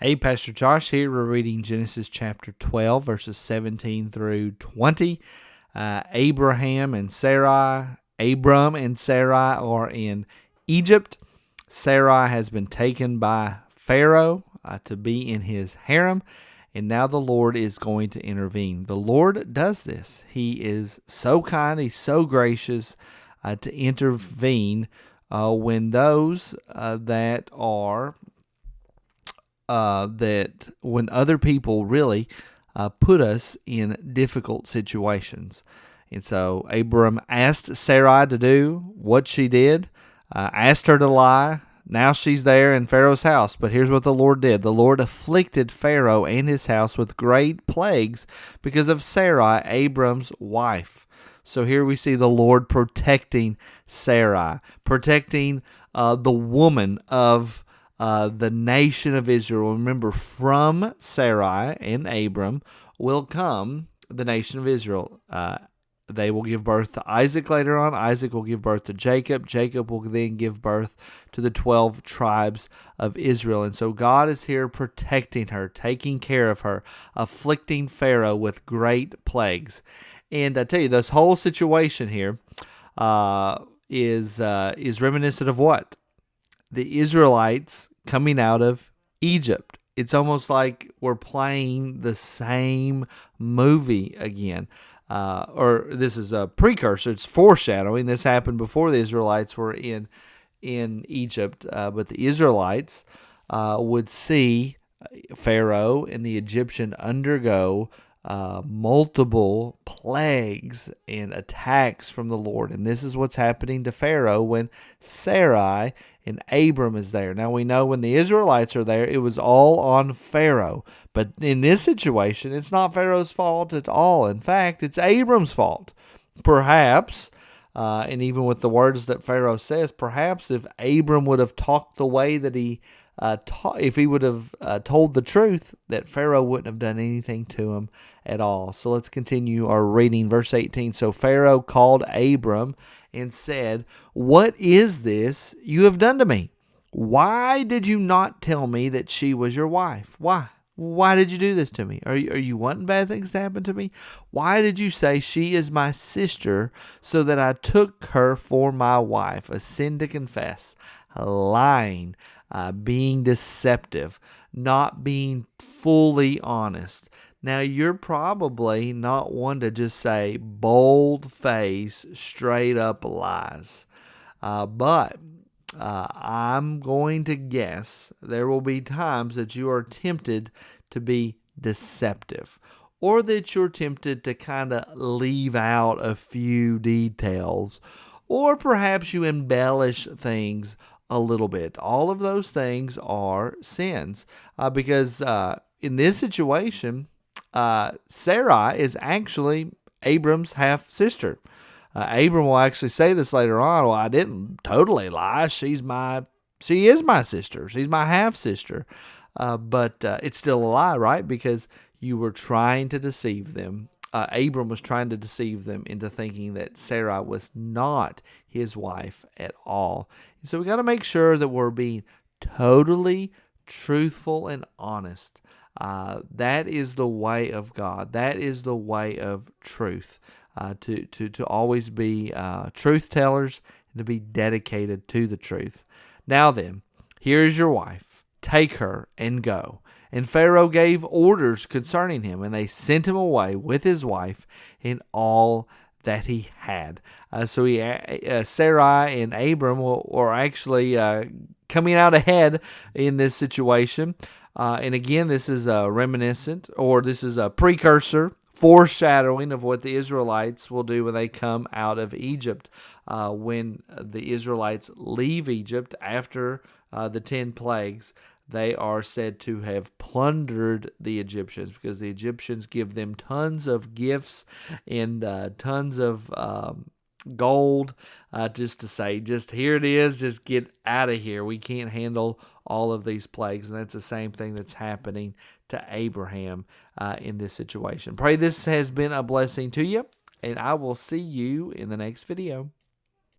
Hey, Pastor Josh here. We're reading Genesis chapter 12, verses 17 through 20. Abram and Sarai are in Egypt. Sarai has been taken by Pharaoh to be in his harem, and now the Lord is going to intervene. The Lord does this. He is so kind, he's so gracious to intervene when those when other people really put us in difficult situations. And so Abram asked Sarai to do what she did, asked her to lie. Now she's there in Pharaoh's house. But here's what the Lord did. The Lord afflicted Pharaoh and his house with great plagues because of Sarai, Abram's wife. So here we see the Lord protecting Sarai, protecting the woman of the nation of Israel. Remember, from Sarai and Abram will come the nation of Israel. They will give birth to Isaac later on. Isaac will give birth to Jacob. Jacob will then give birth to the 12 tribes of Israel. And so God is here protecting her, taking care of her, afflicting Pharaoh with great plagues. And I tell you, this whole situation here is reminiscent of what? The Israelites coming out of Egypt. It's almost like we're playing the same movie again. Or this is a precursor. It's foreshadowing. This happened before the Israelites were in Egypt. But the Israelites would see Pharaoh and the Egyptian undergo multiple plagues and attacks from the Lord. And this is what's happening to Pharaoh when Sarai and Abram is there. Now we know when the Israelites are there, it was all on Pharaoh. But in this situation, it's not Pharaoh's fault at all. In fact, it's Abram's fault. Perhaps, and even with the words that Pharaoh says, perhaps if Abram would have talked the way that he if he would have told the truth, that Pharaoh wouldn't have done anything to him at all. So let's continue our reading. Verse 18, so Pharaoh called Abram and said, "What is this you have done to me? Why did you not tell me that she was your wife? Why? Why did you do this to me? Are you wanting bad things to happen to me? Why did you say she is my sister so that I took her for my wife?" A sin to confess, lying, being deceptive, not being fully honest. Now, you're probably not one to just say bold face, straight up lies. But I'm going to guess there will be times that you are tempted to be deceptive, or that you're tempted to kind of leave out a few details, or perhaps you embellish things a little bit. All of those things are sins because in this situation, Sarai is actually Abram's half-sister. Abram will actually say this later on. Well, I didn't totally lie. She is my sister. She's my half-sister. But it's still a lie, right? Because you were trying to deceive them. Abram was trying to deceive them into thinking that Sarai was not his wife at all. And so we got to make sure that we're being totally truthful and honest. That is the way of God. That is the way of truth. To always be truth tellers and to be dedicated to the truth. Now then, here is your wife. Take her and go. And Pharaoh gave orders concerning him, and they sent him away with his wife and all that he had. So Sarai and Abram were actually coming out ahead in this situation. And again, this is a reminiscent, or this is a precursor, foreshadowing of what the Israelites will do when they come out of Egypt. When the Israelites leave Egypt after the 10 plagues, they are said to have plundered the Egyptians because the Egyptians give them tons of gifts and tons of gold just to say, just here it is, just get out of here. We can't handle all of these plagues. And that's the same thing that's happening to Abraham in this situation. Pray this has been a blessing to you, and I will see you in the next video.